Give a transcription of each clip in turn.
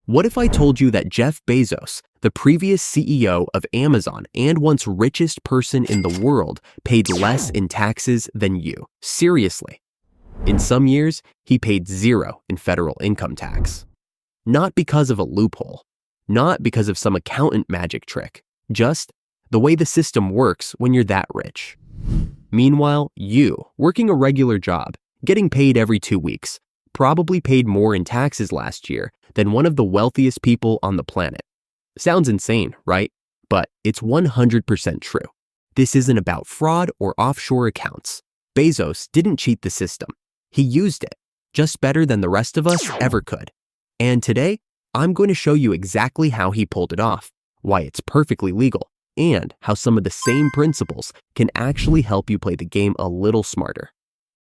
What if I told you that Jeff Bezos, the previous CEO of Amazon and once richest person in the world, paid less in taxes than you? Seriously. In some years, he paid zero in federal income tax. Not because of a loophole, not because of some accountant magic trick, just the way the system works when you're that rich. Meanwhile, you, working a regular job, getting paid every 2 weeks, probably paid more in taxes last year than one of the wealthiest people on the planet. Sounds insane, right? But it's 100% true. This isn't about fraud or offshore accounts. Bezos didn't cheat the system. He used it, just better than the rest of us ever could. And today, I'm going to show you exactly how he pulled it off, why it's perfectly legal, and how some of the same principles can actually help you play the game a little smarter.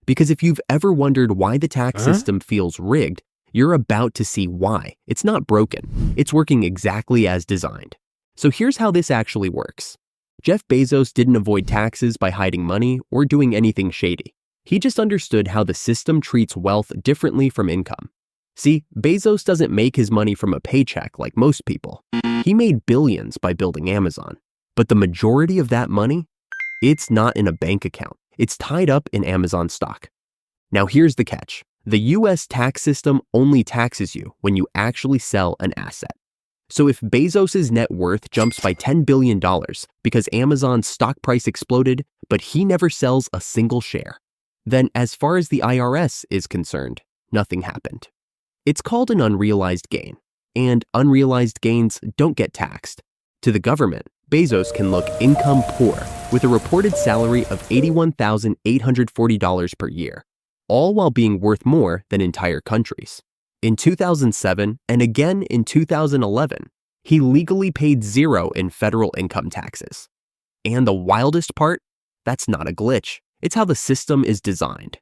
Because if you've ever wondered why the tax system feels rigged, you're about to see why. It's not broken. It's working exactly as designed. So here's how this actually works. Jeff Bezos didn't avoid taxes by hiding money or doing anything shady. He just understood how the system treats wealth differently from income. See, Bezos doesn't make his money from a paycheck like most people. He made billions by building Amazon. But the majority of that money, it's not in a bank account. It's tied up in Amazon stock. Now here's the catch. The US tax system only taxes you when you actually sell an asset. So if Bezos' net worth jumps by $10 billion because Amazon's stock price exploded, but he never sells a single share, then as far as the IRS is concerned, nothing happened. It's called an unrealized gain, and unrealized gains don't get taxed. To the government, Bezos can look income poor with a reported salary of $81,840 per year, all while being worth more than entire countries. In 2007 and again in 2011, he legally paid zero in federal income taxes. And the wildest part? That's not a glitch. It's how the system is designed.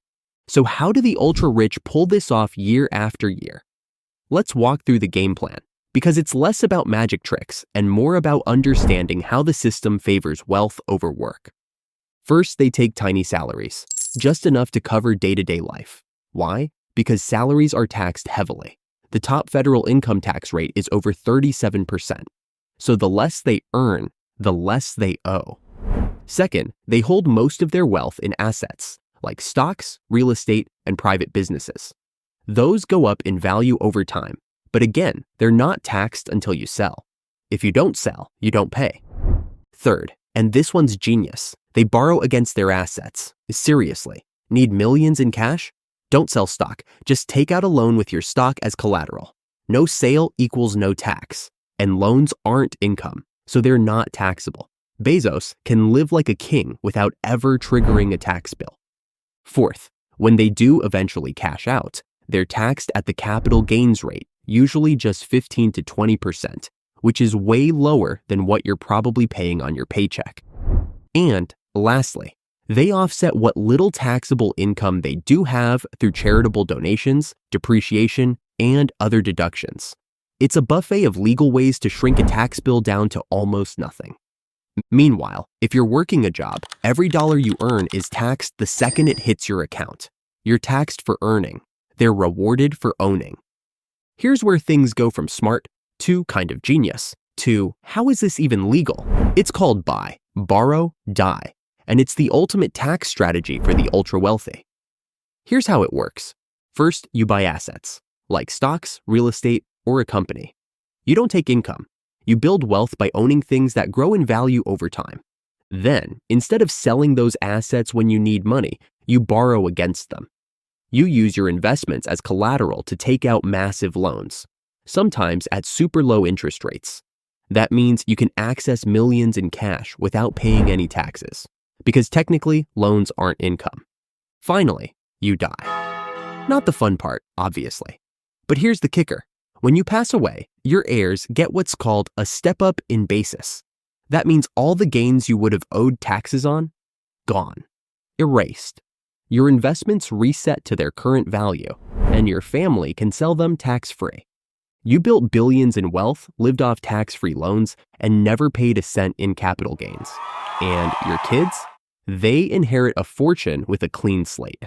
So how do the ultra-rich pull this off year after year? Let's walk through the game plan, because it's less about magic tricks and more about understanding how the system favors wealth over work. First, they take tiny salaries, just enough to cover day-to-day life. Why? Because salaries are taxed heavily. The top federal income tax rate is over 37%. So the less they earn, the less they owe. Second, they hold most of their wealth in assets, like stocks, real estate, and private businesses. Those go up in value over time, but again, they're not taxed until you sell. If you don't sell, you don't pay. Third, and this one's genius, they borrow against their assets. Seriously, need millions in cash? Don't sell stock, just take out a loan with your stock as collateral. No sale equals no tax, and loans aren't income, so they're not taxable. Bezos can live like a king without ever triggering a tax bill. Fourth, when they do eventually cash out, they're taxed at the capital gains rate, usually just 15 to 20%, which is way lower than what you're probably paying on your paycheck. And lastly, they offset what little taxable income they do have through charitable donations, depreciation, and other deductions. It's a buffet of legal ways to shrink a tax bill down to almost nothing. Meanwhile, if you're working a job, every dollar you earn is taxed the second it hits your account. You're taxed for earning. They're rewarded for owning. Here's where things go from smart to kind of genius to how is this even legal? It's called buy, borrow, die, and it's the ultimate tax strategy for the ultra-wealthy. Here's how it works. First, you buy assets, like stocks, real estate, or a company. You don't take income. You build wealth by owning things that grow in value over time. Then, instead of selling those assets when you need money, you borrow against them. You use your investments as collateral to take out massive loans, sometimes at super low interest rates. That means you can access millions in cash without paying any taxes, because technically, loans aren't income. Finally, you die. Not the fun part, obviously. But here's the kicker. When you pass away, your heirs get what's called a step-up in basis. That means all the gains you would have owed taxes on, gone, erased. Your investments reset to their current value, and your family can sell them tax-free. You built billions in wealth, lived off tax-free loans, and never paid a cent in capital gains. And your kids? They inherit a fortune with a clean slate.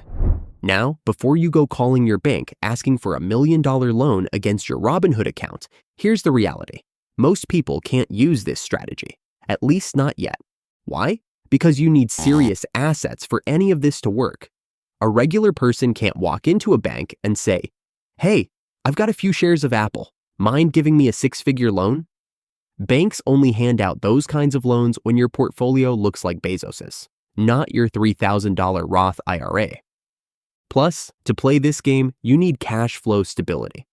Now, before you go calling your bank asking for $1 million loan against your Robinhood account, here's the reality. Most people can't use this strategy, at least not yet. Why? Because you need serious assets for any of this to work. A regular person can't walk into a bank and say, "Hey, I've got a few shares of Apple. Mind giving me a 6-figure loan?" Banks only hand out those kinds of loans when your portfolio looks like Bezos's, not your $3,000 Roth IRA. Plus, to play this game, you need cash flow stability.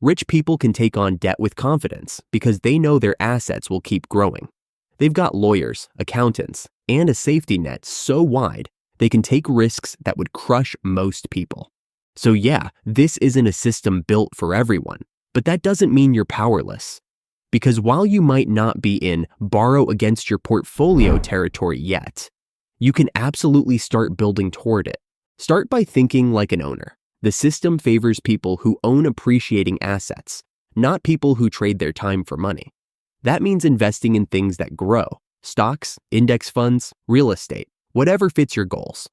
Rich people can take on debt with confidence because they know their assets will keep growing. They've got lawyers, accountants, and a safety net so wide they can take risks that would crush most people. So yeah, this isn't a system built for everyone, but that doesn't mean you're powerless. Because while you might not be in borrow against your portfolio territory yet, you can absolutely start building toward it. Start by thinking like an owner. The system favors people who own appreciating assets, not people who trade their time for money. That means investing in things that grow: stocks, index funds, real estate, whatever fits your goals.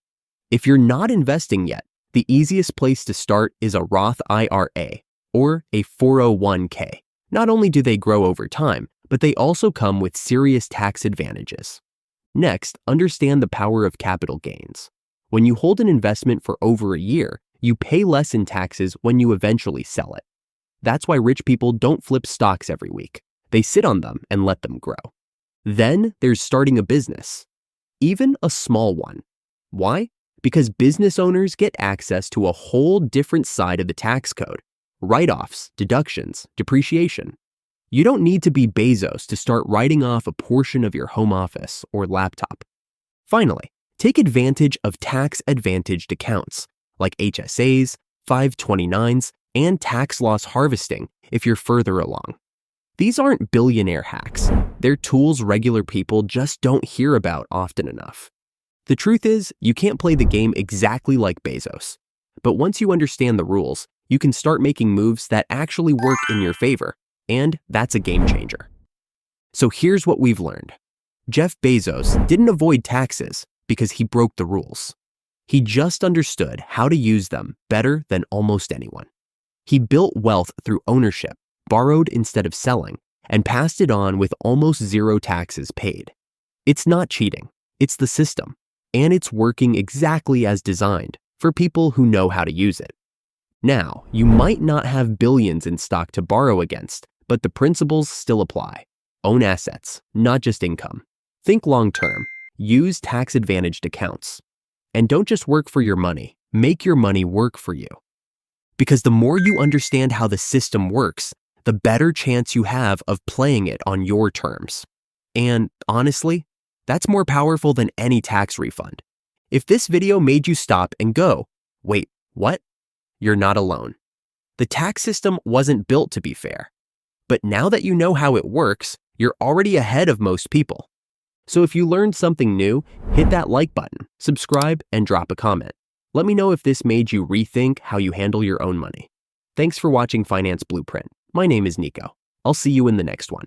If you're not investing yet, the easiest place to start is a Roth IRA or a 401k. Not only do they grow over time, but they also come with serious tax advantages. Next, understand the power of capital gains. When you hold an investment for over a year, you pay less in taxes when you eventually sell it. That's why rich people don't flip stocks every week. They sit on them and let them grow. Then there's starting a business, even a small one. Why? Because business owners get access to a whole different side of the tax code: write-offs, deductions, depreciation. You don't need to be Bezos to start writing off a portion of your home office or laptop. Finally, take advantage of tax-advantaged accounts like HSAs, 529s, and tax loss harvesting if you're further along. These aren't billionaire hacks. They're tools regular people just don't hear about often enough. The truth is, you can't play the game exactly like Bezos. But once you understand the rules, you can start making moves that actually work in your favor, and that's a game changer. So here's what we've learned. Jeff Bezos didn't avoid taxes because he broke the rules. He just understood how to use them better than almost anyone. He built wealth through ownership, borrowed instead of selling, and passed it on with almost zero taxes paid. It's not cheating, it's the system, and it's working exactly as designed for people who know how to use it. Now, you might not have billions in stock to borrow against, but the principles still apply. Own assets, not just income. Think long-term. Use tax-advantaged accounts. And don't just work for your money, make your money work for you. Because the more you understand how the system works, the better chance you have of playing it on your terms. And honestly, that's more powerful than any tax refund. If this video made you stop and go, "Wait, what?" You're not alone. The tax system wasn't built to be fair. But now that you know how it works, you're already ahead of most people. So if you learned something new, hit that like button, subscribe, and drop a comment. Let me know if this made you rethink how you handle your own money. Thanks for watching Finance Blueprint. My name is Nico. I'll see you in the next one.